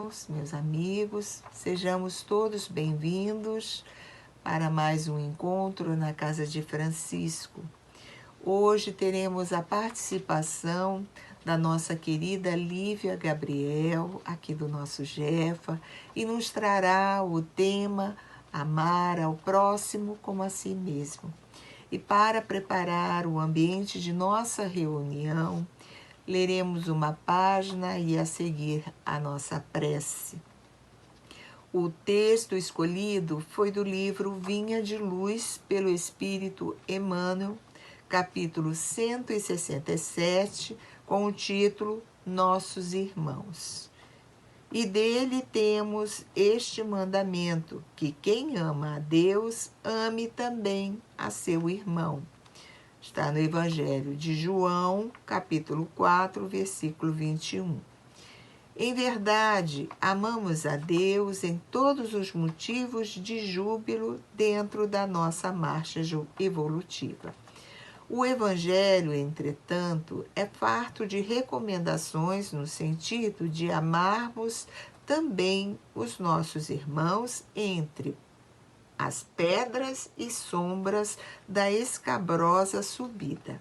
irmãos, meus amigos, sejamos todos bem-vindos para mais um encontro na Casa de Francisco. Hoje teremos a participação da nossa querida Lívia Gabriel, aqui do nosso Jefa, e nos trará o tema Amar ao próximo como a si mesmo. E para preparar o ambiente de nossa reunião, leremos uma página e a seguir a nossa prece. O texto escolhido foi do livro Vinha de Luz pelo Espírito Emmanuel, capítulo 167, com o título Nossos Irmãos. E dele temos este mandamento, que quem ama a Deus, ame também a seu irmão. Está no Evangelho de João, capítulo 4, versículo 21. Em verdade, amamos a Deus em todos os motivos de júbilo dentro da nossa marcha evolutiva. O Evangelho, entretanto, é farto de recomendações no sentido de amarmos também os nossos irmãos entre as pedras e sombras da escabrosa subida.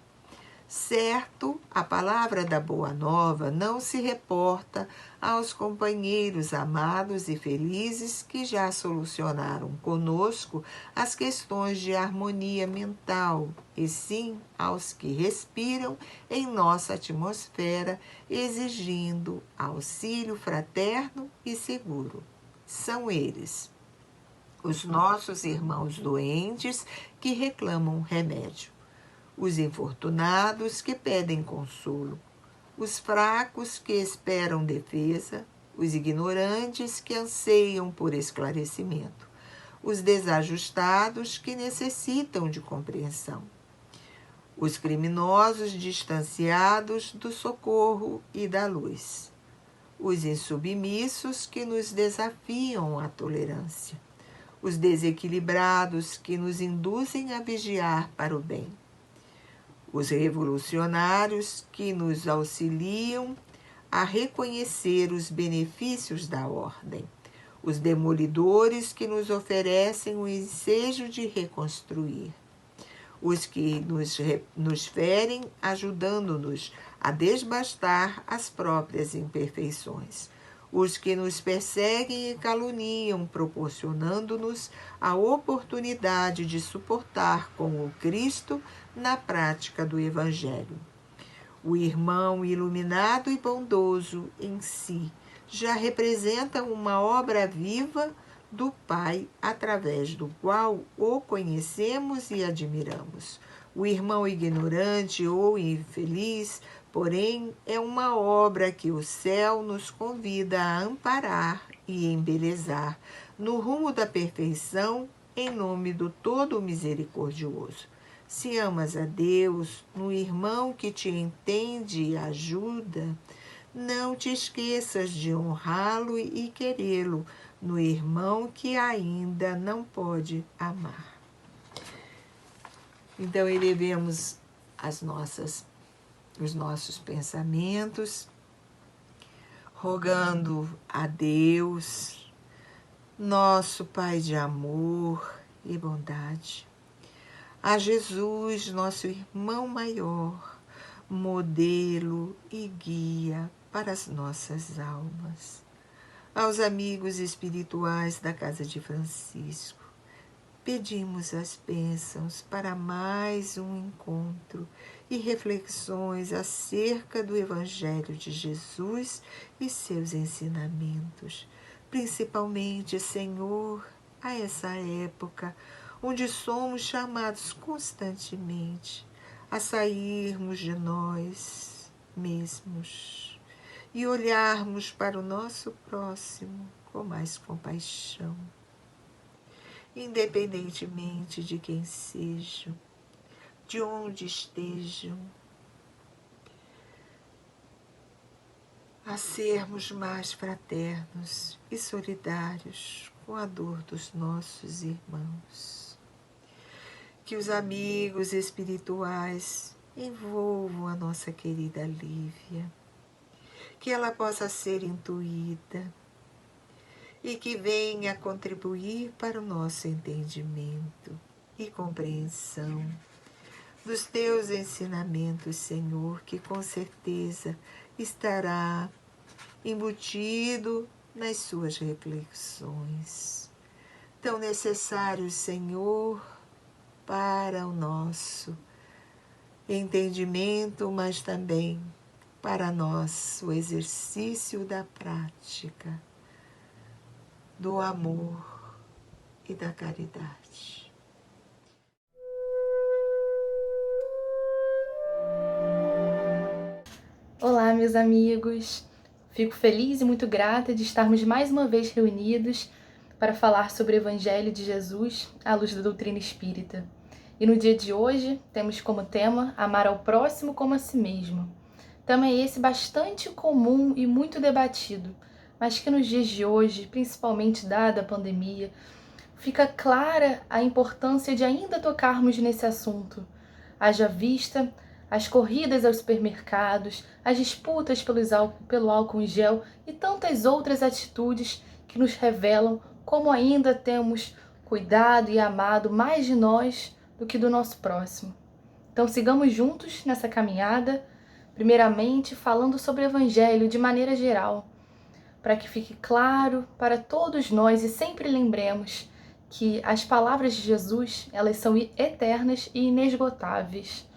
Certo, a palavra da Boa Nova não se reporta aos companheiros amados e felizes que já solucionaram conosco as questões de harmonia mental, e sim aos que respiram em nossa atmosfera, exigindo auxílio fraterno e seguro. São eles, os nossos irmãos doentes que reclamam remédio, os infortunados que pedem consolo, os fracos que esperam defesa, os ignorantes que anseiam por esclarecimento, os desajustados que necessitam de compreensão, os criminosos distanciados do socorro e da luz, os insubmissos que nos desafiam à tolerância, os desequilibrados que nos induzem a vigiar para o bem, os revolucionários que nos auxiliam a reconhecer os benefícios da ordem, os demolidores que nos oferecem o ensejo de reconstruir, os que nos ferem ajudando-nos a desbastar as próprias imperfeições, os que nos perseguem e caluniam, proporcionando-nos a oportunidade de suportar com o Cristo na prática do Evangelho. O irmão iluminado e bondoso em si já representa uma obra viva do Pai, através do qual o conhecemos e admiramos. O irmão ignorante ou infeliz, porém, é uma obra que o céu nos convida a amparar e embelezar no rumo da perfeição, em nome do Todo Misericordioso. Se amas a Deus, no irmão que te entende e ajuda, não te esqueças de honrá-lo e querê-lo no irmão que ainda não pode amar. Então, elevemos os nossos pensamentos, rogando a Deus, nosso Pai de amor e bondade, a Jesus, nosso irmão maior, modelo e guia para as nossas almas, aos amigos espirituais da Casa de Francisco, pedimos as bênçãos para mais um encontro e reflexões acerca do Evangelho de Jesus e seus ensinamentos, principalmente, Senhor, a essa época onde somos chamados constantemente a sairmos de nós mesmos e olharmos para o nosso próximo com mais compaixão, independentemente de quem sejam, de onde estejam, a sermos mais fraternos e solidários com a dor dos nossos irmãos. Que os amigos espirituais envolvam a nossa querida Lívia, que ela possa ser intuída, e que venha contribuir para o nosso entendimento e compreensão dos teus ensinamentos, Senhor, que com certeza estará embutido nas suas reflexões. Tão necessários, Senhor, para o nosso entendimento, mas também para nós o exercício da prática, do amor e da caridade. Olá, meus amigos! Fico feliz e muito grata de estarmos mais uma vez reunidos para falar sobre o Evangelho de Jesus à luz da doutrina espírita. E no dia de hoje temos como tema amar ao próximo como a si mesmo. Tema esse bastante comum e muito debatido, mas que nos dias de hoje, principalmente dada a pandemia, fica clara a importância de ainda tocarmos nesse assunto. Haja vista as corridas aos supermercados, as disputas pelo álcool em gel e tantas outras atitudes que nos revelam como ainda temos cuidado e amado mais de nós do que do nosso próximo. Então sigamos juntos nessa caminhada, primeiramente falando sobre o Evangelho de maneira geral, para que fique claro para todos nós e sempre lembremos que as palavras de Jesus, elas são eternas e inesgotáveis.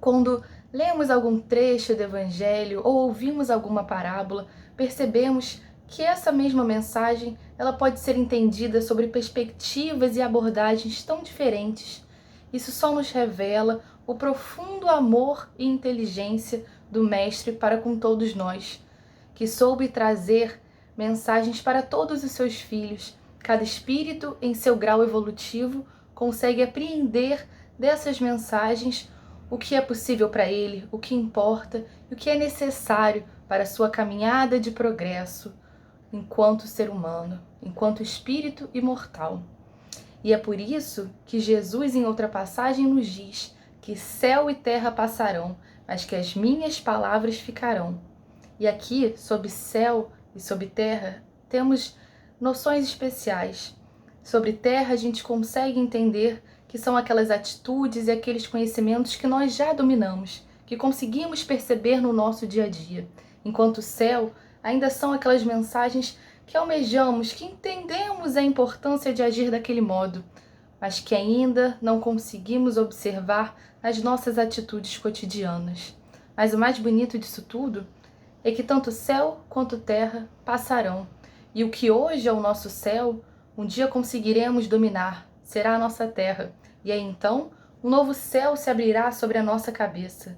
Quando lemos algum trecho do Evangelho ou ouvimos alguma parábola, percebemos que essa mesma mensagem ela pode ser entendida sobre perspectivas e abordagens tão diferentes. Isso só nos revela o profundo amor e inteligência do Mestre para com todos nós, que soube trazer mensagens para todos os seus filhos. Cada espírito, em seu grau evolutivo, consegue apreender dessas mensagens o que é possível para ele, o que importa e o que é necessário para a sua caminhada de progresso enquanto ser humano, enquanto espírito imortal. E é por isso que Jesus, em outra passagem, nos diz que céu e terra passarão, mas que as minhas palavras ficarão. E aqui, sob céu e sob terra, temos noções especiais. Sobre terra, a gente consegue entender que são aquelas atitudes e aqueles conhecimentos que nós já dominamos, que conseguimos perceber no nosso dia a dia. Enquanto céu, ainda são aquelas mensagens que almejamos, que entendemos a importância de agir daquele modo, mas que ainda não conseguimos observar nas nossas atitudes cotidianas. Mas o mais bonito disso tudo é que tanto céu quanto terra passarão, e o que hoje é o nosso céu, um dia conseguiremos dominar, será a nossa terra, e aí então um novo céu se abrirá sobre a nossa cabeça.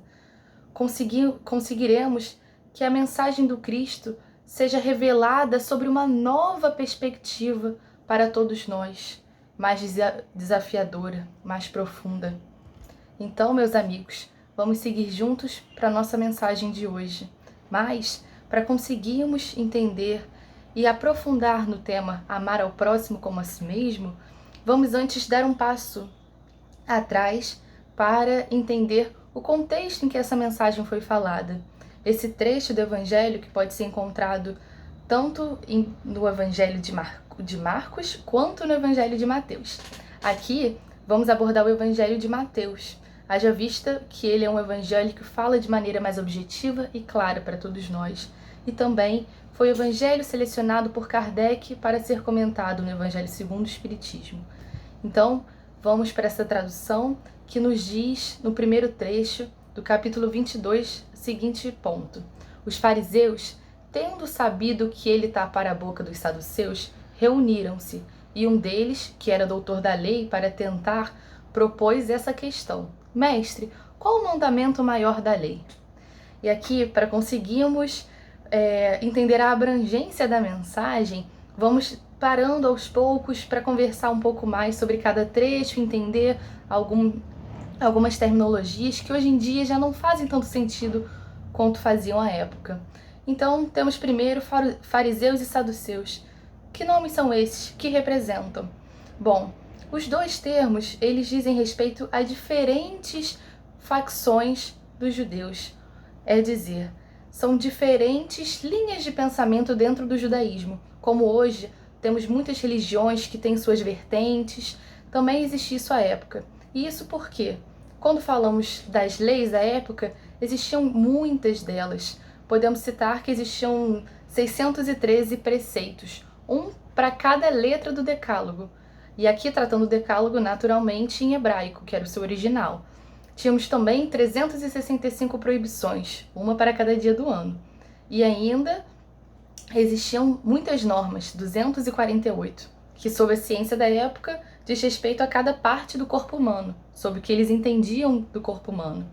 Conseguiremos que a mensagem do Cristo seja revelada sobre uma nova perspectiva para todos nós, mais desafiadora, mais profunda. Então, meus amigos, vamos seguir juntos para a nossa mensagem de hoje. Mas, para conseguirmos entender e aprofundar no tema amar ao próximo como a si mesmo, vamos antes dar um passo atrás para entender o contexto em que essa mensagem foi falada. Esse trecho do Evangelho que pode ser encontrado tanto no Evangelho de Marcos quanto no Evangelho de Mateus. Aqui vamos abordar o Evangelho de Mateus, haja vista que ele é um evangelho que fala de maneira mais objetiva e clara para todos nós. E também foi o evangelho selecionado por Kardec para ser comentado no Evangelho segundo o Espiritismo. Então, vamos para essa tradução que nos diz, no primeiro trecho do capítulo 22, o seguinte ponto. Os fariseus, tendo sabido que ele tapara a boca dos saduceus, reuniram-se, e um deles, que era doutor da lei, para tentar, propôs essa questão. Mestre, qual o mandamento maior da lei? E aqui, para conseguirmos entender a abrangência da mensagem, vamos parando aos poucos para conversar um pouco mais sobre cada trecho, entender algumas terminologias que hoje em dia já não fazem tanto sentido quanto faziam à época. Então, temos primeiro fariseus e saduceus. Que nomes são esses? Que representam? Bom, os dois termos, eles dizem respeito a diferentes facções dos judeus. É dizer, são diferentes linhas de pensamento dentro do judaísmo, como hoje temos muitas religiões que têm suas vertentes, também existia isso à época. E isso porque, quando falamos das leis à época, existiam muitas delas. Podemos citar que existiam 613 preceitos, um para cada letra do decálogo. E aqui tratando o decálogo naturalmente em hebraico, que era o seu original. Tínhamos também 365 proibições, uma para cada dia do ano. E ainda existiam muitas normas, 248, que sob a ciência da época diz respeito a cada parte do corpo humano, sobre o que eles entendiam do corpo humano.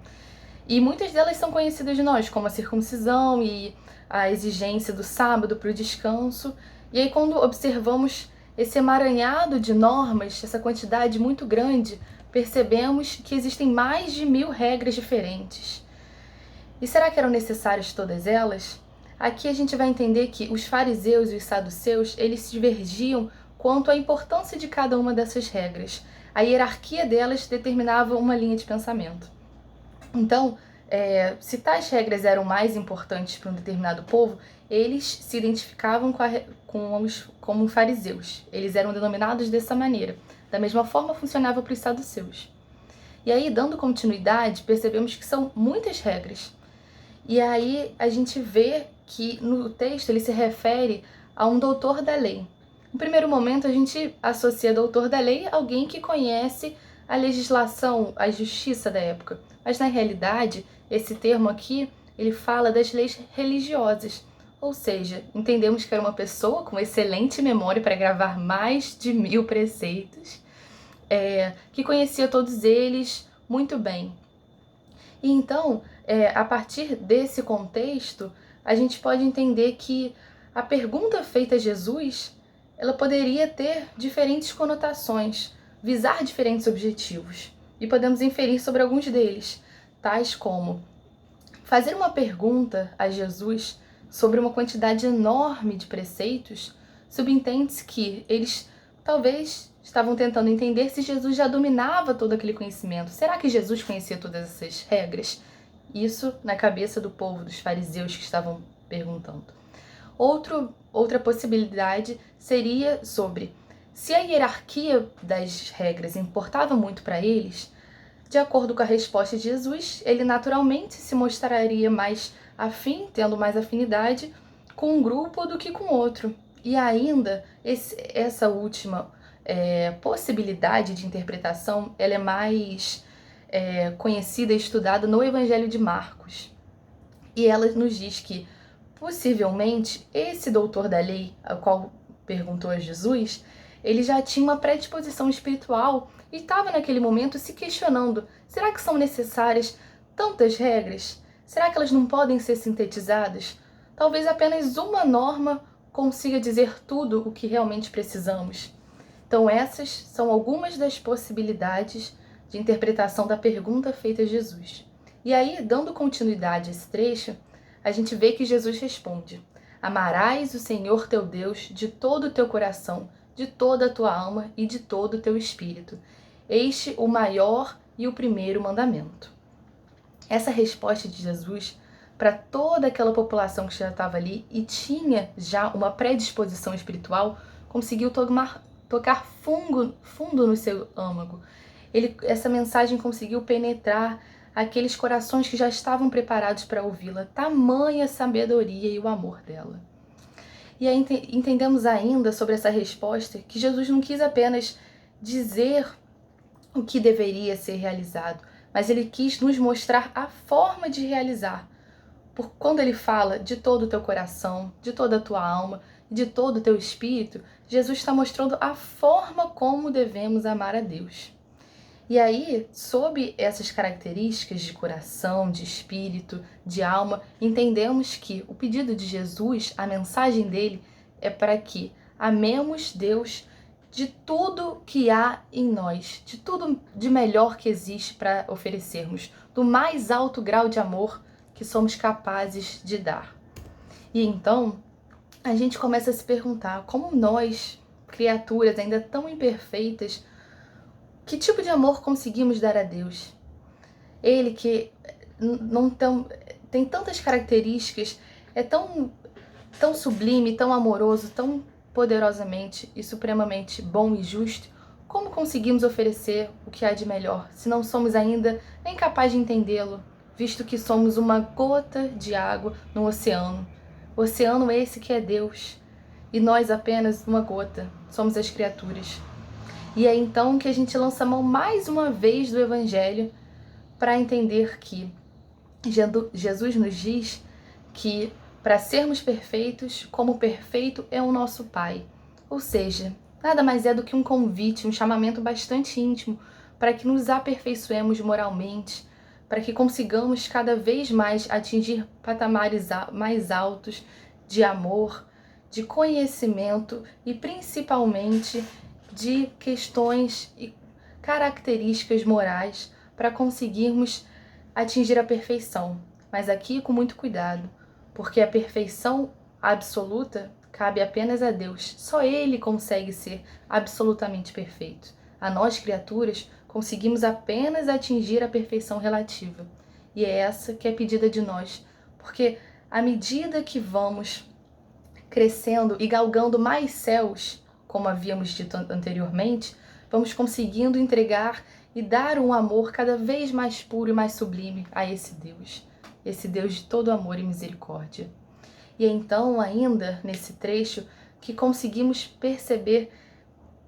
E muitas delas são conhecidas de nós, como a circuncisão e a exigência do sábado para o descanso. E aí quando observamos esse emaranhado de normas, essa quantidade muito grande, percebemos que existem mais de 1000 regras diferentes. E será que eram necessárias todas elas? Aqui a gente vai entender que os fariseus e os saduceus, eles se divergiam quanto à importância de cada uma dessas regras. A hierarquia delas determinava uma linha de pensamento. Então, se tais regras eram mais importantes para um determinado povo, eles se identificavam como fariseus. Eles eram denominados dessa maneira. Da mesma forma funcionava para os saduceus. E aí, dando continuidade, percebemos que são muitas regras. E aí a gente vê que no texto ele se refere a um doutor da lei. No primeiro momento a gente associa doutor da lei a alguém que conhece a legislação, a justiça da época. Mas na realidade, esse termo aqui, ele fala das leis religiosas. Ou seja, entendemos que era uma pessoa com excelente memória para gravar mais de 1000 preceitos, que conhecia todos eles muito bem. E então, a partir desse contexto, a gente pode entender que a pergunta feita a Jesus, ela poderia ter diferentes conotações, visar diferentes objetivos. E podemos inferir sobre alguns deles, tais como fazer uma pergunta a Jesus sobre uma quantidade enorme de preceitos, subentende-se que eles talvez estavam tentando entender se Jesus já dominava todo aquele conhecimento. Será que Jesus conhecia todas essas regras? Isso na cabeça do povo, dos fariseus que estavam perguntando. Outra possibilidade seria sobre se a hierarquia das regras importava muito para eles. De acordo com a resposta de Jesus, ele naturalmente se mostraria mais afim, tendo mais afinidade com um grupo do que com outro. E ainda, essa última possibilidade de interpretação, ela é mais conhecida e estudada no Evangelho de Marcos. E ela nos diz que, possivelmente, esse doutor da lei, ao qual perguntou a Jesus, ele já tinha uma predisposição espiritual e estava naquele momento se questionando: será que são necessárias tantas regras? Será que elas não podem ser sintetizadas? Talvez apenas uma norma consiga dizer tudo o que realmente precisamos. Então essas são algumas das possibilidades de interpretação da pergunta feita a Jesus. E aí, dando continuidade a esse trecho, a gente vê que Jesus responde: amarás o Senhor teu Deus de todo o teu coração, de toda a tua alma e de todo o teu espírito. Este o maior e o primeiro mandamento. Essa resposta de Jesus para toda aquela população que já estava ali e tinha já uma predisposição espiritual, conseguiu tocar fundo no seu âmago. Essa mensagem conseguiu penetrar aqueles corações que já estavam preparados para ouvi-la, tamanha sabedoria e o amor dela. E aí entendemos ainda sobre essa resposta que Jesus não quis apenas dizer o que deveria ser realizado, mas ele quis nos mostrar a forma de realizar. Por quando ele fala de todo o teu coração, de toda a tua alma, de todo o teu espírito, Jesus está mostrando a forma como devemos amar a Deus. E aí, sob essas características de coração, de espírito, de alma, entendemos que o pedido de Jesus, a mensagem dele, é para que amemos Deus de tudo que há em nós, de tudo de melhor que existe para oferecermos, do mais alto grau de amor que somos capazes de dar. E então, a gente começa a se perguntar como nós, criaturas ainda tão imperfeitas, que tipo de amor conseguimos dar a Deus? Ele que tem tantas características, é tão sublime, tão amoroso, tão poderosamente e supremamente bom e justo, como conseguimos oferecer o que há de melhor, se não somos ainda nem capazes de entendê-lo, visto que somos uma gota de água no oceano? O oceano esse que é Deus, e nós apenas uma gota, somos as criaturas. E é então que a gente lança mão mais uma vez do Evangelho para entender que Jesus nos diz que para sermos perfeitos, como perfeito é o nosso Pai. Ou seja, nada mais é do que um convite, um chamamento bastante íntimo para que nos aperfeiçoemos moralmente, para que consigamos cada vez mais atingir patamares mais altos de amor, de conhecimento e principalmente de questões e características morais para conseguirmos atingir a perfeição. Mas aqui com muito cuidado, porque a perfeição absoluta cabe apenas a Deus. Só Ele consegue ser absolutamente perfeito. A nós, criaturas, conseguimos apenas atingir a perfeição relativa. E é essa que é pedida de nós, porque à medida que vamos crescendo e galgando mais céus, como havíamos dito anteriormente, vamos conseguindo entregar e dar um amor cada vez mais puro e mais sublime a esse Deus de todo amor e misericórdia. E então, ainda nesse trecho, que conseguimos perceber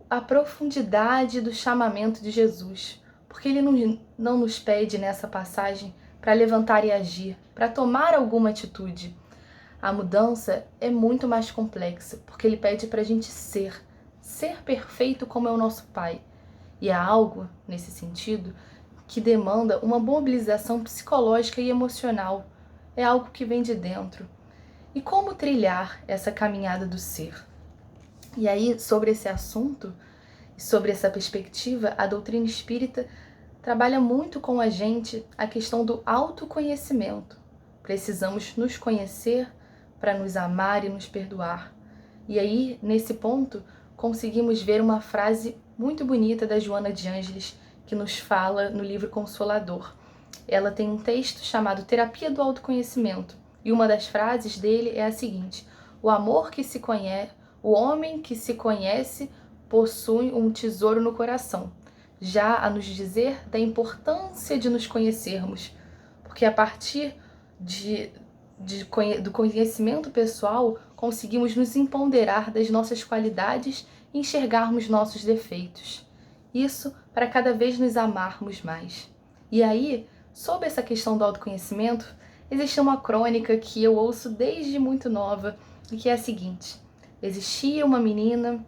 a profundidade do chamamento de Jesus, porque ele não nos pede nessa passagem para levantar e agir, para tomar alguma atitude. A mudança é muito mais complexa, porque ele pede para a gente ser perfeito como é o nosso Pai. E há algo, nesse sentido, que demanda uma mobilização psicológica e emocional. É algo que vem de dentro. E como trilhar essa caminhada do ser? E aí, sobre esse assunto, sobre essa perspectiva, a doutrina espírita trabalha muito com a gente a questão do autoconhecimento. Precisamos nos conhecer para nos amar e nos perdoar. E aí, nesse ponto, conseguimos ver uma frase muito bonita da Joana de Ângeles, que nos fala no livro Consolador. Ela tem um texto chamado Terapia do Autoconhecimento, e uma das frases dele é a seguinte: o homem que se conhece possui um tesouro no coração, já a nos dizer da importância de nos conhecermos, porque a partir do conhecimento pessoal conseguimos nos empoderar das nossas qualidades e enxergarmos nossos defeitos. Isso para cada vez nos amarmos mais. E aí, sobre essa questão do autoconhecimento, existe uma crônica que eu ouço desde muito nova e que é a seguinte: existia uma menina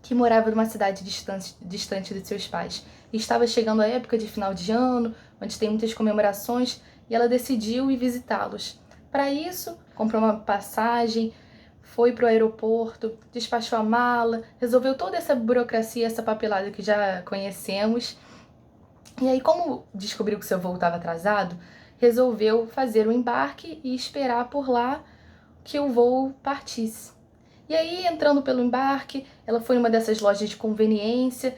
que morava numa cidade distante de seus pais. E estava chegando a época de final de ano, onde tem muitas comemorações, e ela decidiu ir visitá-los. Para isso, comprou uma passagem, foi para o aeroporto, despachou a mala, resolveu toda essa burocracia, essa papelada que já conhecemos. E aí, como descobriu que seu voo estava atrasado, resolveu fazer o embarque e esperar por lá que o voo partisse. E aí, entrando pelo embarque, ela foi numa dessas lojas de conveniência,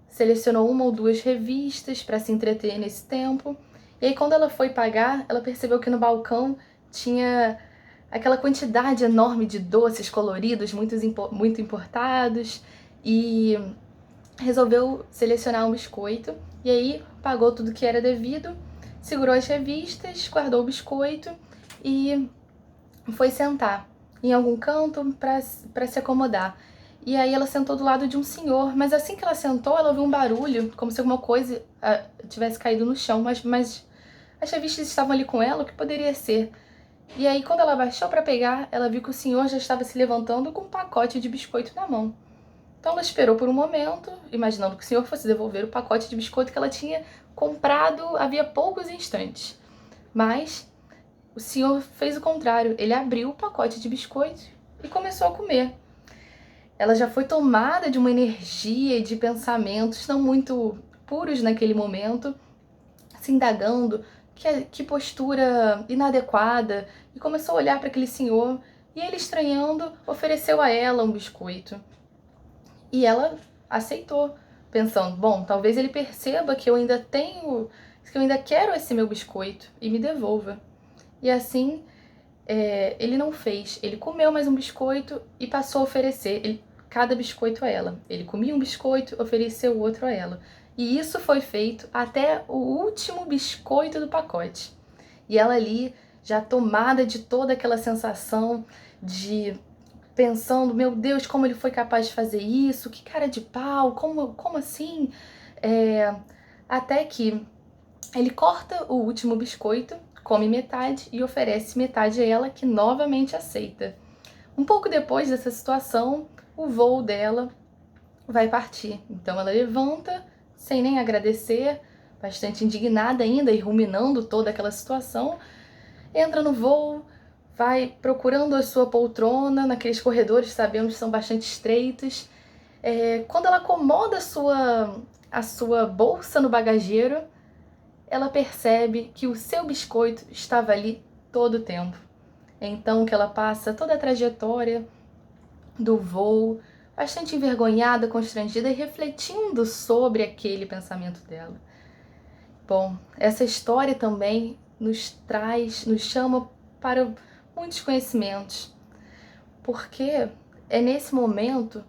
selecionou uma ou duas revistas para se entreter nesse tempo. E aí, quando ela foi pagar, ela percebeu que no balcão tinha aquela quantidade enorme de doces coloridos, muito importados, e resolveu selecionar um biscoito. E aí, pagou tudo que era devido, segurou as revistas, guardou o biscoito e foi sentar em algum canto para se acomodar. E aí ela sentou do lado de um senhor, mas assim que ela sentou, ela ouviu um barulho, como se alguma coisa tivesse caído no chão, mas as revistas estavam ali com ela, o que poderia ser? E aí, quando ela abaixou para pegar, ela viu que o senhor já estava se levantando com um pacote de biscoito na mão. Então ela esperou por um momento, imaginando que o senhor fosse devolver o pacote de biscoito que ela tinha comprado havia poucos instantes. Mas o senhor fez o contrário, ele abriu o pacote de biscoito e começou a comer. Ela já foi tomada de uma energia e de pensamentos não muito puros naquele momento, se indagando que postura inadequada, e começou a olhar para aquele senhor, e ele, estranhando, ofereceu a ela um biscoito. E ela aceitou, pensando, bom, talvez ele perceba que eu ainda quero esse meu biscoito e me devolva. E assim, ele não fez. Ele comeu mais um biscoito e passou a oferecer cada biscoito a ela. Ele comia um biscoito, ofereceu o outro a ela. E isso foi feito até o último biscoito do pacote. E ela ali, já tomada de toda aquela sensação de pensando, meu Deus, como ele foi capaz de fazer isso? Que cara de pau, como assim? Até que ele corta o último biscoito, come metade e oferece metade a ela, que novamente aceita. Um pouco depois dessa situação, o voo dela vai partir. Então ela levanta, sem nem agradecer, bastante indignada ainda e ruminando toda aquela situação, entra no voo, vai procurando a sua poltrona, naqueles corredores, sabemos que são bastante estreitos. Quando ela acomoda a sua bolsa no bagageiro, ela percebe que o seu biscoito estava ali todo o tempo. Então que ela passa toda a trajetória do voo, bastante envergonhada, constrangida e refletindo sobre aquele pensamento dela. Bom, essa história também nos chama para muitos conhecimentos, porque é nesse momento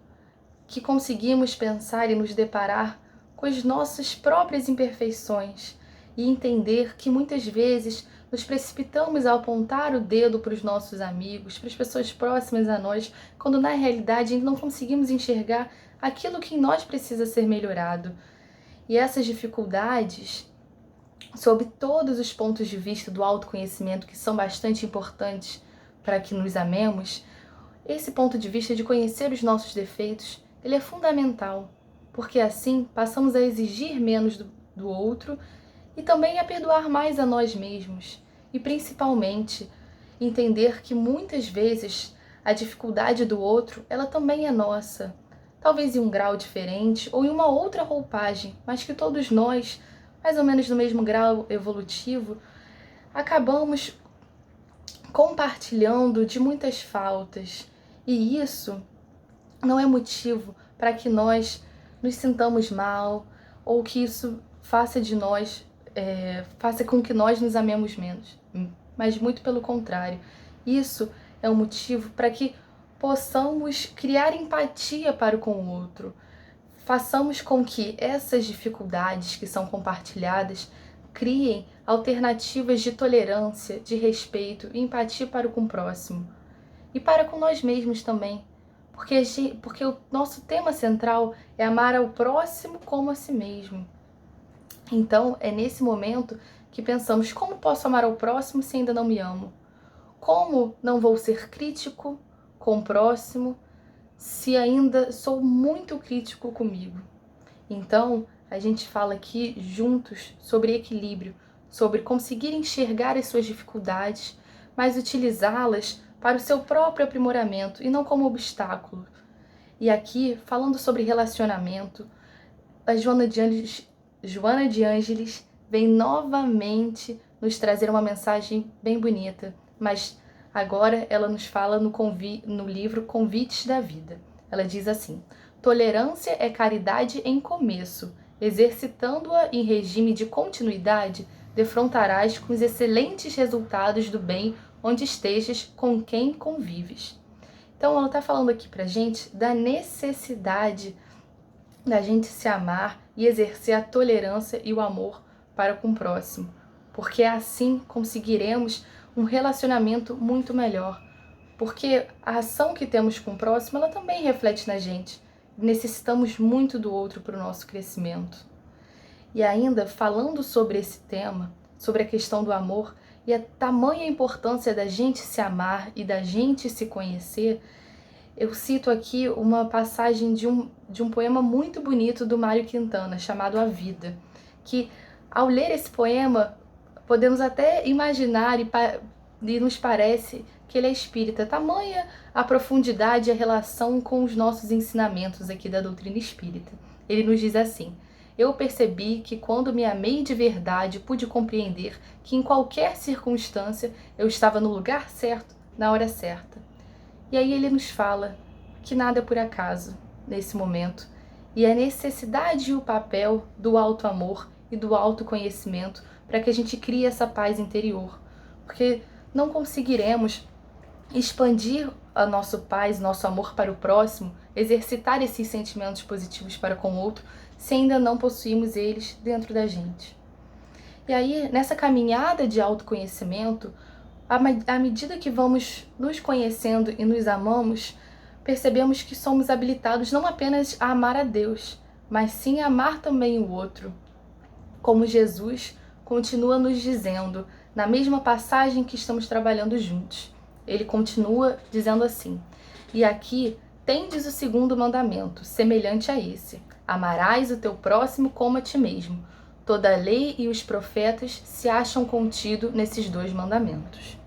que conseguimos pensar e nos deparar com as nossas próprias imperfeições e entender que muitas vezes nos precipitamos a apontar o dedo para os nossos amigos, para as pessoas próximas a nós, quando na realidade ainda não conseguimos enxergar aquilo que em nós precisa ser melhorado. E essas dificuldades, sob todos os pontos de vista do autoconhecimento, que são bastante importantes para que nos amemos, esse ponto de vista de conhecer os nossos defeitos, ele é fundamental, porque assim passamos a exigir menos do outro e também a perdoar mais a nós mesmos. E principalmente, entender que muitas vezes a dificuldade do outro, ela também é nossa. Talvez em um grau diferente ou em uma outra roupagem, mas que todos nós, mais ou menos no mesmo grau evolutivo, acabamos compartilhando de muitas faltas. E isso não é motivo para que nós nos sintamos mal ou que isso faça com que nós nos amemos menos, mas muito pelo contrário. Isso é um motivo para que possamos criar empatia para com o outro. Façamos com que essas dificuldades que são compartilhadas criem alternativas de tolerância, de respeito e empatia para com o próximo. E para com nós mesmos também. Porque o nosso tema central é amar ao próximo como a si mesmo. Então, é nesse momento que pensamos, como posso amar ao próximo se ainda não me amo? Como não vou ser crítico com o próximo se ainda sou muito crítico comigo? Então, a gente fala aqui juntos sobre equilíbrio, sobre conseguir enxergar as suas dificuldades, mas utilizá-las para o seu próprio aprimoramento e não como obstáculo. E aqui, falando sobre relacionamento, a Joana de Ângeles vem novamente nos trazer uma mensagem bem bonita, mas agora ela nos fala no livro Convites da Vida. Ela diz assim: tolerância é caridade em começo, exercitando-a em regime de continuidade, defrontarás com os excelentes resultados do bem onde estejas com quem convives. Então ela está falando aqui pra gente da necessidade da gente se amar e exercer a tolerância e o amor para com o próximo, porque assim conseguiremos um relacionamento muito melhor, porque a ação que temos com o próximo, ela também reflete na gente. Necessitamos muito do outro para o nosso crescimento. E ainda falando sobre esse tema, sobre a questão do amor e a tamanha importância da gente se amar e da gente se conhecer, eu cito aqui uma passagem de um poema muito bonito do Mário Quintana, chamado A Vida, que ao ler esse poema, podemos até imaginar e nos parece que ele é espírita. Tamanha a profundidade e a relação com os nossos ensinamentos aqui da doutrina espírita. Ele nos diz assim: eu percebi que quando me amei de verdade, pude compreender que em qualquer circunstância eu estava no lugar certo, na hora certa. E aí ele nos fala que nada é por acaso nesse momento. E a necessidade e o papel do auto-amor e do autoconhecimento para que a gente crie essa paz interior. Porque não conseguiremos expandir a nosso paz, nosso amor para o próximo, exercitar esses sentimentos positivos para com o outro, se ainda não possuímos eles dentro da gente. E aí, nessa caminhada de autoconhecimento, à medida que vamos nos conhecendo e nos amamos, percebemos que somos habilitados não apenas a amar a Deus, mas sim a amar também o outro. Como Jesus continua nos dizendo, na mesma passagem que estamos trabalhando juntos. Ele continua dizendo assim: e aqui tendes o segundo mandamento, semelhante a esse: amarás o teu próximo como a ti mesmo. Toda a lei e os profetas se acham contido nesses dois mandamentos.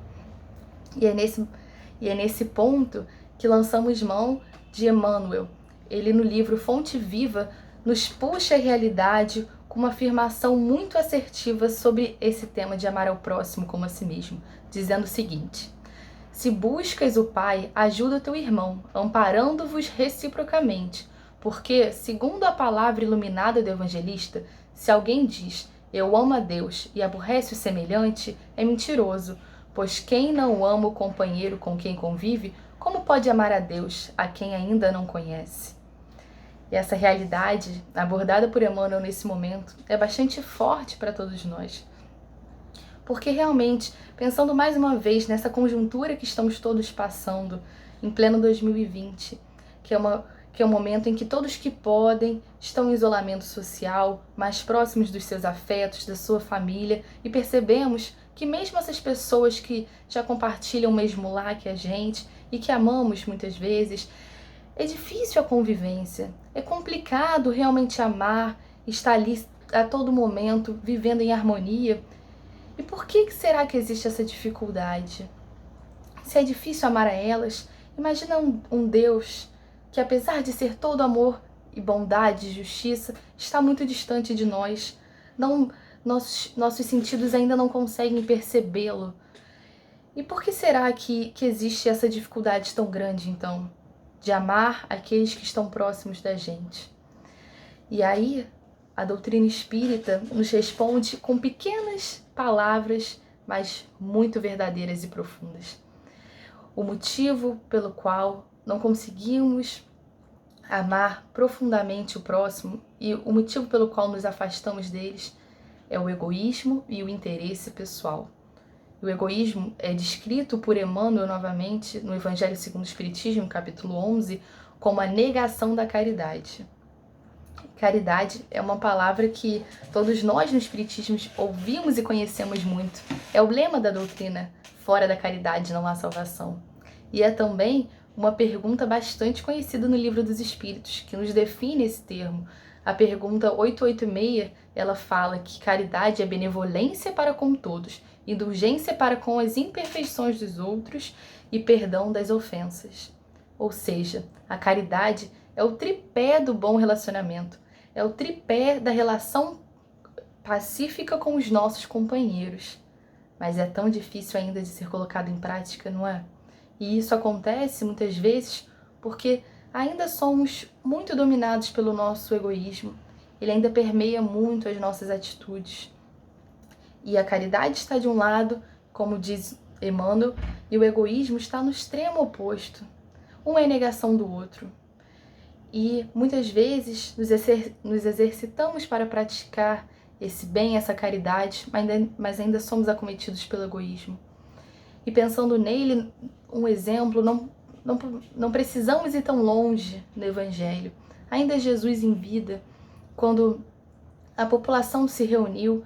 E é nesse ponto que lançamos mão de Emmanuel. Ele, no livro Fonte Viva, nos puxa a realidade com uma afirmação muito assertiva sobre esse tema de amar ao próximo como a si mesmo, dizendo o seguinte: se buscas o Pai, ajuda o teu irmão, amparando-vos reciprocamente, porque, segundo a palavra iluminada do evangelista, se alguém diz, eu amo a Deus e aborrece o semelhante, é mentiroso, pois quem não ama o companheiro com quem convive, como pode amar a Deus, a quem ainda não conhece? E essa realidade, abordada por Emmanuel nesse momento, é bastante forte para todos nós. Porque realmente, pensando mais uma vez nessa conjuntura que estamos todos passando, em pleno 2020, que é um momento em que todos que podem estão em isolamento social, mais próximos dos seus afetos, da sua família, e percebemos que mesmo essas pessoas que já compartilham o mesmo lar que a gente e que amamos muitas vezes, é difícil a convivência, é complicado realmente amar, estar ali a todo momento, vivendo em harmonia. E por que será que existe essa dificuldade? Se é difícil amar a elas, imagina um Deus que, apesar de ser todo amor e bondade e justiça, está muito distante de nós. Nossos sentidos ainda não conseguem percebê-lo. E por que será que existe essa dificuldade tão grande, então, de amar aqueles que estão próximos da gente? E aí, a doutrina espírita nos responde com pequenas palavras, mas muito verdadeiras e profundas. O motivo pelo qual não conseguimos amar profundamente o próximo e o motivo pelo qual nos afastamos deles é o egoísmo e o interesse pessoal. O egoísmo é descrito por Emmanuel novamente no Evangelho segundo o Espiritismo, capítulo 11, como a negação da caridade. Caridade é uma palavra que todos nós no Espiritismo ouvimos e conhecemos muito. É o lema da doutrina: fora da caridade não há salvação. E é também uma pergunta bastante conhecida no Livro dos Espíritos, que nos define esse termo. A pergunta 886, ela fala que caridade é benevolência para com todos, indulgência para com as imperfeições dos outros e perdão das ofensas. Ou seja, a caridade é o tripé do bom relacionamento, é o tripé da relação pacífica com os nossos companheiros. Mas é tão difícil ainda de ser colocado em prática, não é? E isso acontece muitas vezes porque ainda somos muito dominados pelo nosso egoísmo. Ele ainda permeia muito as nossas atitudes. E a caridade está de um lado, como diz Emmanuel, e o egoísmo está no extremo oposto. Um é negação do outro. E muitas vezes nos exercitamos para praticar esse bem, essa caridade, mas ainda somos acometidos pelo egoísmo. E pensando nele, um exemplo, não precisamos ir tão longe no Evangelho. Ainda Jesus em vida, quando a população se reuniu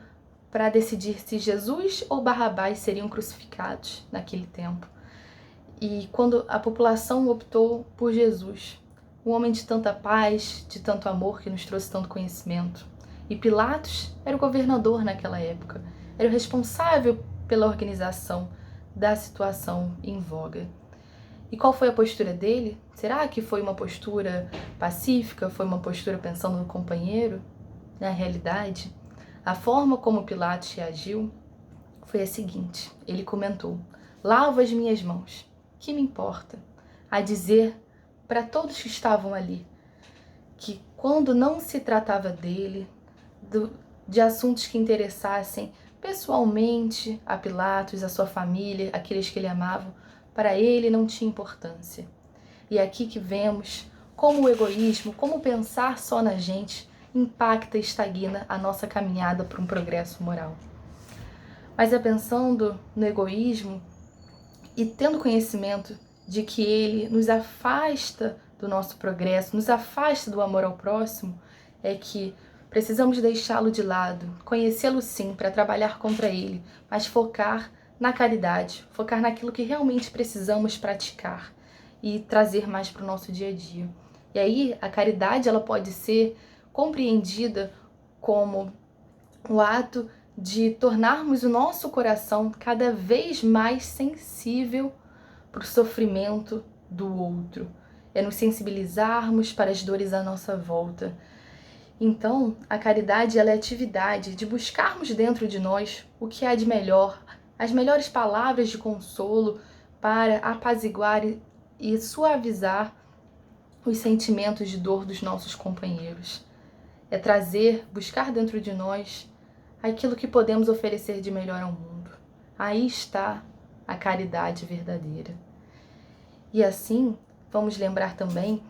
para decidir se Jesus ou Barrabás seriam crucificados naquele tempo. E quando a população optou por Jesus, um homem de tanta paz, de tanto amor, que nos trouxe tanto conhecimento. E Pilatos era o governador naquela época, era o responsável pela organização da situação em voga. E qual foi a postura dele? Será que foi uma postura pacífica? Foi uma postura pensando no companheiro? Na realidade, a forma como Pilatos reagiu foi a seguinte. Ele comentou: lavo as minhas mãos. Que me importa? A dizer para todos que estavam ali que quando não se tratava dele, de assuntos que interessassem pessoalmente a Pilatos, a sua família, aqueles que ele amava, para ele não tinha importância. E é aqui que vemos como o egoísmo, como pensar só na gente, impacta e estagna a nossa caminhada para um progresso moral. Mas é pensando no egoísmo e tendo conhecimento de que ele nos afasta do nosso progresso, nos afasta do amor ao próximo, é que precisamos deixá-lo de lado, conhecê-lo sim para trabalhar contra ele, mas focar na caridade, focar naquilo que realmente precisamos praticar e trazer mais para o nosso dia a dia. E aí a caridade ela pode ser compreendida como o ato de tornarmos o nosso coração cada vez mais sensível para o sofrimento do outro. É nos sensibilizarmos para as dores à nossa volta. Então, a caridade ela é a atividade de buscarmos dentro de nós o que há de melhor, as melhores palavras de consolo para apaziguar e suavizar os sentimentos de dor dos nossos companheiros. É buscar dentro de nós aquilo que podemos oferecer de melhor ao mundo. Aí está a caridade verdadeira. E assim, vamos lembrar também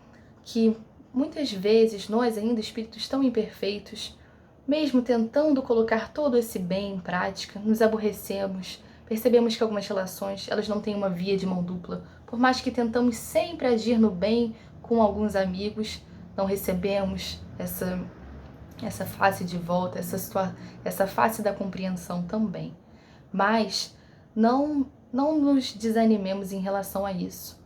que muitas vezes nós ainda, espíritos tão imperfeitos, mesmo tentando colocar todo esse bem em prática, nos aborrecemos, percebemos que algumas relações elas não têm uma via de mão dupla. Por mais que tentamos sempre agir no bem com alguns amigos, não recebemos essa face de volta, essa face da compreensão também. Mas não nos desanimemos em relação a isso,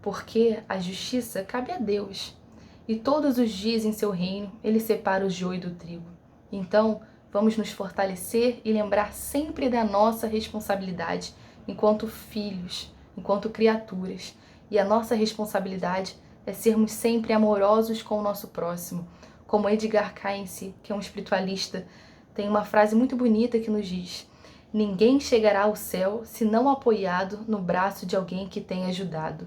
porque a justiça cabe a Deus. E todos os dias em seu reino, ele separa o joio do trigo. Então, vamos nos fortalecer e lembrar sempre da nossa responsabilidade enquanto filhos, enquanto criaturas. E a nossa responsabilidade é sermos sempre amorosos com o nosso próximo. Como Edgar Cayce, que é um espiritualista, tem uma frase muito bonita que nos diz: ninguém chegará ao céu se não apoiado no braço de alguém que tenha ajudado.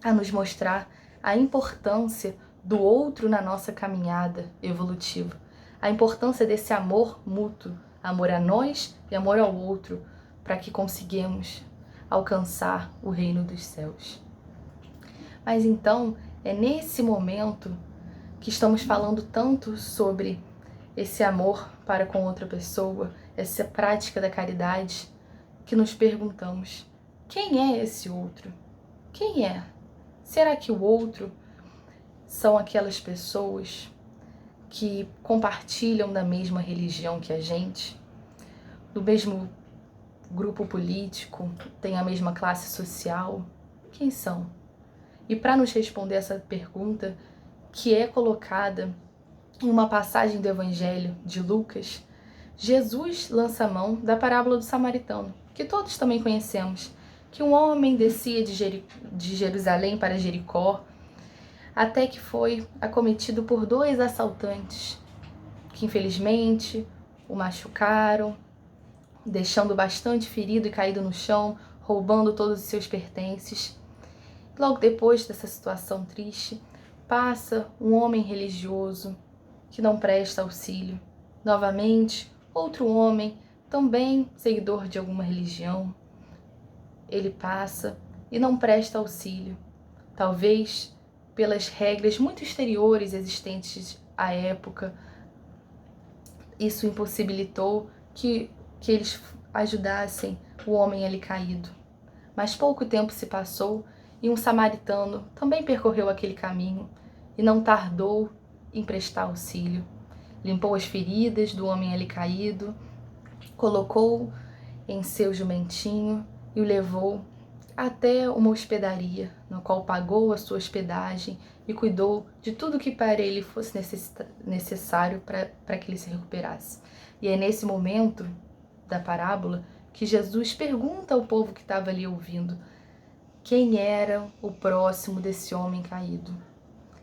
A nos mostrar a importância do outro na nossa caminhada evolutiva, a importância desse amor mútuo, amor a nós e amor ao outro, para que consigamos alcançar o reino dos céus. Mas então, é nesse momento que estamos falando tanto sobre esse amor para com outra pessoa, essa prática da caridade, que nos perguntamos: quem é esse outro? Quem é? Será que o outro são aquelas pessoas que compartilham da mesma religião que a gente, do mesmo grupo político, têm a mesma classe social? Quem são? E para nos responder essa pergunta, que é colocada em uma passagem do Evangelho de Lucas, Jesus lança a mão da parábola do samaritano, que todos também conhecemos, que um homem descia de Jerusalém para Jericó, até que foi acometido por 2 assaltantes, que infelizmente o machucaram, deixando bastante ferido e caído no chão, roubando todos os seus pertences. Logo depois dessa situação triste, passa um homem religioso que não presta auxílio. Novamente, outro homem, também seguidor de alguma religião, ele passa e não presta auxílio. Talvez pelas regras muito exteriores existentes à época, isso impossibilitou que eles ajudassem o homem ali caído. Mas pouco tempo se passou e um samaritano também percorreu aquele caminho e não tardou em prestar auxílio. Limpou as feridas do homem ali caído, colocou em seu jumentinho e o levou até uma hospedaria, no qual pagou a sua hospedagem e cuidou de tudo que para ele fosse necessário para que ele se recuperasse. E é nesse momento da parábola que Jesus pergunta ao povo que estava ali ouvindo quem era o próximo desse homem caído.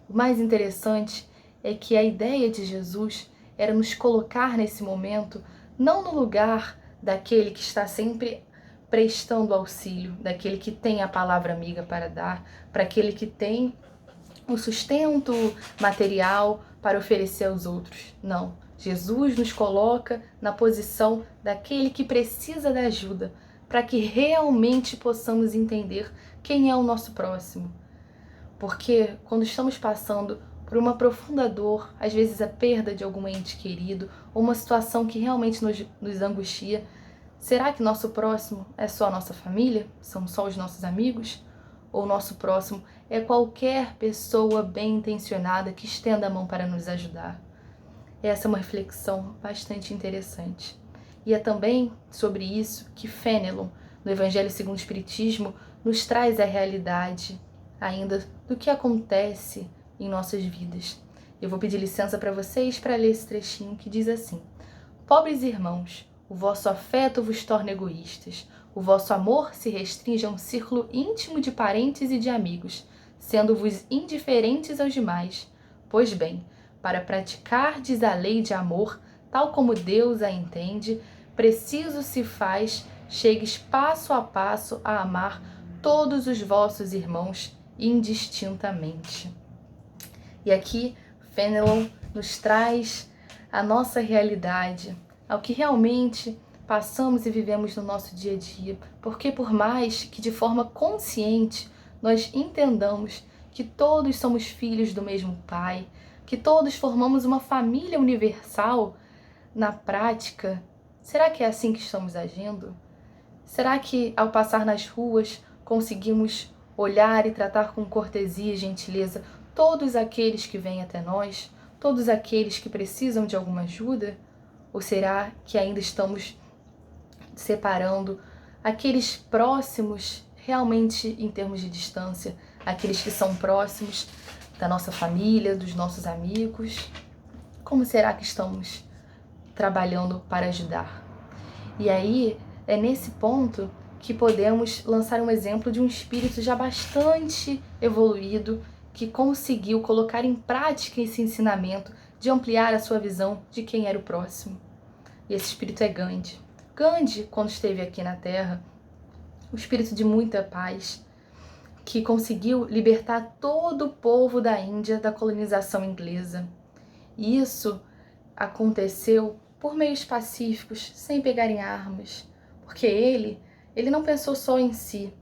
O mais interessante é que a ideia de Jesus era nos colocar nesse momento não no lugar daquele que está sempre prestando auxílio, daquele que tem a palavra amiga para dar, para aquele que tem o sustento material para oferecer aos outros. Não, Jesus nos coloca na posição daquele que precisa da ajuda, para que realmente possamos entender quem é o nosso próximo. Porque quando estamos passando por uma profunda dor, às vezes a perda de algum ente querido, ou uma situação que realmente nos angustia, será que nosso próximo é só a nossa família? São só os nossos amigos? Ou nosso próximo é qualquer pessoa bem intencionada que estenda a mão para nos ajudar? Essa é uma reflexão bastante interessante. E é também sobre isso que Fenelon, no Evangelho segundo o Espiritismo, nos traz a realidade ainda do que acontece em nossas vidas. Eu vou pedir licença para vocês para ler esse trechinho que diz assim: Pobres irmãos, o vosso afeto vos torna egoístas. O vosso amor se restringe a um círculo íntimo de parentes e de amigos, sendo-vos indiferentes aos demais. Pois bem, para praticardes a lei de amor, tal como Deus a entende, preciso se faz, chegues passo a passo a amar todos os vossos irmãos indistintamente. E aqui, Fenelon nos traz a nossa realidade, ao que realmente passamos e vivemos no nosso dia a dia, porque por mais que de forma consciente nós entendamos que todos somos filhos do mesmo Pai, que todos formamos uma família universal, na prática, será que é assim que estamos agindo? Será que ao passar nas ruas conseguimos olhar e tratar com cortesia e gentileza todos aqueles que vêm até nós, todos aqueles que precisam de alguma ajuda? Ou será que ainda estamos separando aqueles próximos realmente em termos de distância, aqueles que são próximos da nossa família, dos nossos amigos? Como será que estamos trabalhando para ajudar? E aí é nesse ponto que podemos lançar um exemplo de um espírito já bastante evoluído, que conseguiu colocar em prática esse ensinamento de ampliar a sua visão de quem era o próximo. E esse espírito é Gandhi. Gandhi, quando esteve aqui na Terra, um espírito de muita paz, que conseguiu libertar todo o povo da Índia da colonização inglesa. E isso aconteceu por meios pacíficos, sem pegar em armas, porque ele não pensou só em si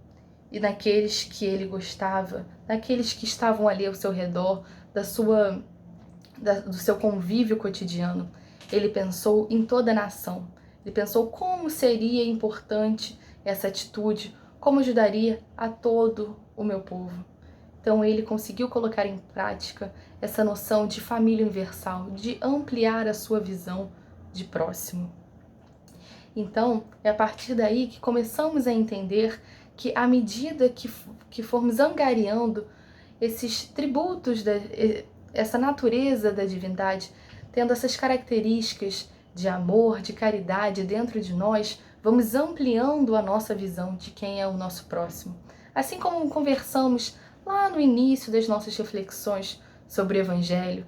e naqueles que ele gostava, naqueles que estavam ali ao seu redor, do seu convívio cotidiano. Ele pensou em toda a nação. Ele pensou como seria importante essa atitude, como ajudaria a todo o meu povo. Então ele conseguiu colocar em prática essa noção de família universal, de ampliar a sua visão de próximo. Então, é a partir daí que começamos a entender que à medida que formos angariando esses tributos, essa natureza da divindade, tendo essas características de amor, de caridade dentro de nós, vamos ampliando a nossa visão de quem é o nosso próximo. Assim como conversamos lá no início das nossas reflexões sobre o Evangelho,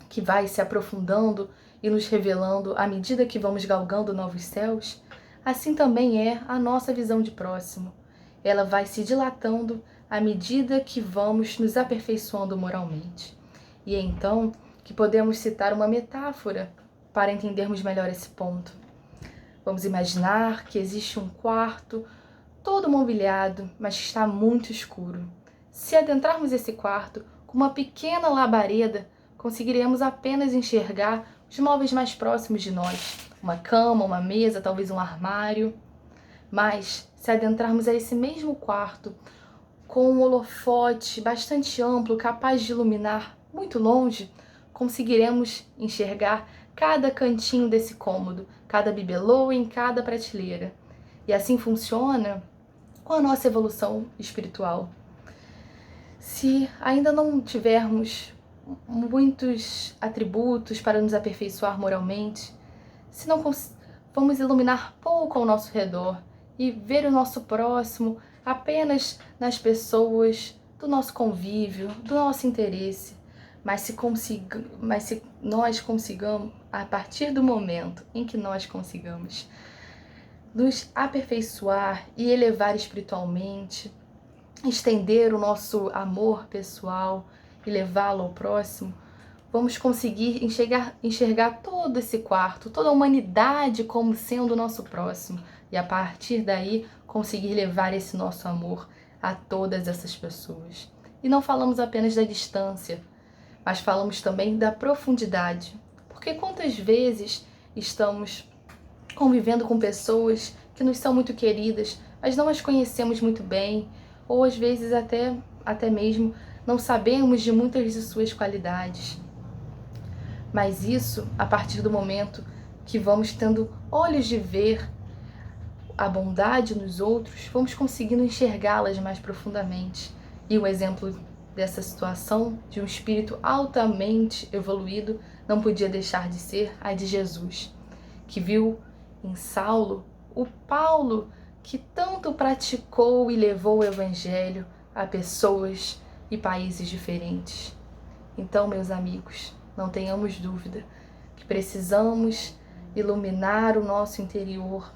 que vai se aprofundando e nos revelando à medida que vamos galgando novos céus, assim também é a nossa visão de próximo. Ela vai se dilatando à medida que vamos nos aperfeiçoando moralmente. E é então que podemos citar uma metáfora para entendermos melhor esse ponto. Vamos imaginar que existe um quarto todo mobiliado, mas que está muito escuro. Se adentrarmos esse quarto com uma pequena labareda, conseguiremos apenas enxergar os móveis mais próximos de nós, uma cama, uma mesa, talvez um armário. Mas, se adentrarmos a esse mesmo quarto com um holofote bastante amplo, capaz de iluminar muito longe, conseguiremos enxergar cada cantinho desse cômodo, cada bibelô em cada prateleira. E assim funciona com a nossa evolução espiritual. Se ainda não tivermos muitos atributos para nos aperfeiçoar moralmente, se não vamos iluminar pouco ao nosso redor e ver o nosso próximo apenas nas pessoas do nosso convívio, do nosso interesse, mas se nós consigamos, a partir do momento em que nós consigamos nos aperfeiçoar e elevar espiritualmente, estender o nosso amor pessoal e levá-lo ao próximo, vamos conseguir enxergar todo esse quarto, toda a humanidade como sendo o nosso próximo. E a partir daí, conseguir levar esse nosso amor a todas essas pessoas. E não falamos apenas da distância, mas falamos também da profundidade. Porque quantas vezes estamos convivendo com pessoas que nos são muito queridas, mas não as conhecemos muito bem, ou às vezes até mesmo não sabemos de muitas de suas qualidades. Mas isso, a partir do momento que vamos tendo olhos de ver a bondade nos outros, vamos conseguindo enxergá-las mais profundamente. E o exemplo dessa situação, de um espírito altamente evoluído, não podia deixar de ser a de Jesus, que viu em Saulo o Paulo que tanto praticou e levou o Evangelho a pessoas e países diferentes. Então, meus amigos, não tenhamos dúvida que precisamos iluminar o nosso interior,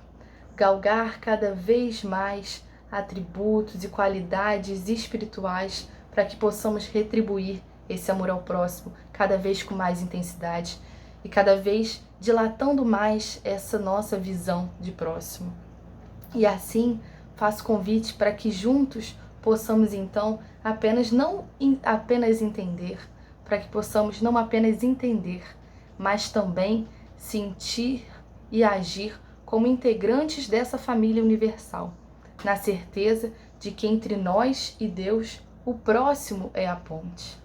galgar cada vez mais atributos e qualidades espirituais para que possamos retribuir esse amor ao próximo cada vez com mais intensidade e cada vez dilatando mais essa nossa visão de próximo. E assim, faço convite para que juntos possamos então não apenas entender, para que possamos não apenas entender, mas também sentir e agir como integrantes dessa família universal, na certeza de que entre nós e Deus, o próximo é a ponte.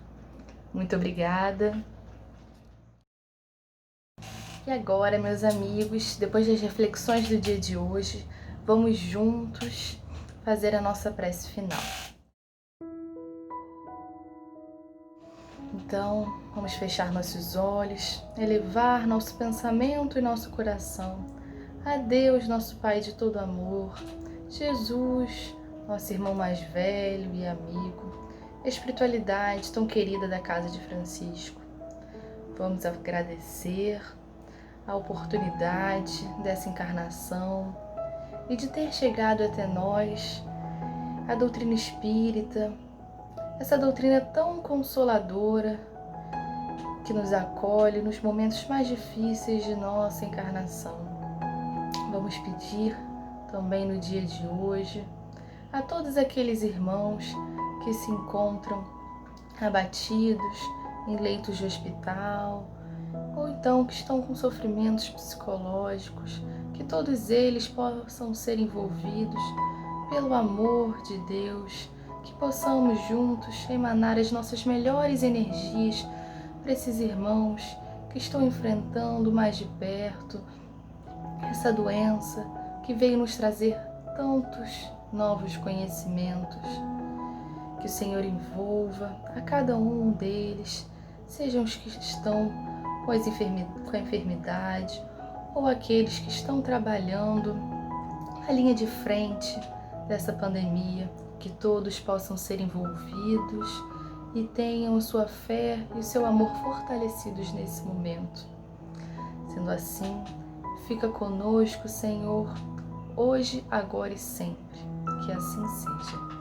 Muito obrigada. E agora, meus amigos, depois das reflexões do dia de hoje, vamos juntos fazer a nossa prece final. Então, vamos fechar nossos olhos, elevar nosso pensamento e nosso coração a Deus, nosso Pai de todo amor, Jesus, nosso irmão mais velho e amigo, espiritualidade tão querida da casa de Francisco. Vamos agradecer a oportunidade dessa encarnação e de ter chegado até nós a doutrina espírita, essa doutrina tão consoladora que nos acolhe nos momentos mais difíceis de nossa encarnação. Vamos pedir também no dia de hoje a todos aqueles irmãos que se encontram abatidos em leitos de hospital ou então que estão com sofrimentos psicológicos, que todos eles possam ser envolvidos pelo amor de Deus, que possamos juntos emanar as nossas melhores energias para esses irmãos que estão enfrentando mais de perto essa doença que veio nos trazer tantos novos conhecimentos. Que o Senhor envolva a cada um deles, sejam os que estão com a enfermidade ou aqueles que estão trabalhando na linha de frente dessa pandemia, que todos possam ser envolvidos e tenham sua fé e o seu amor fortalecidos nesse momento. Sendo assim, fica conosco, Senhor, hoje, agora e sempre. Que assim seja.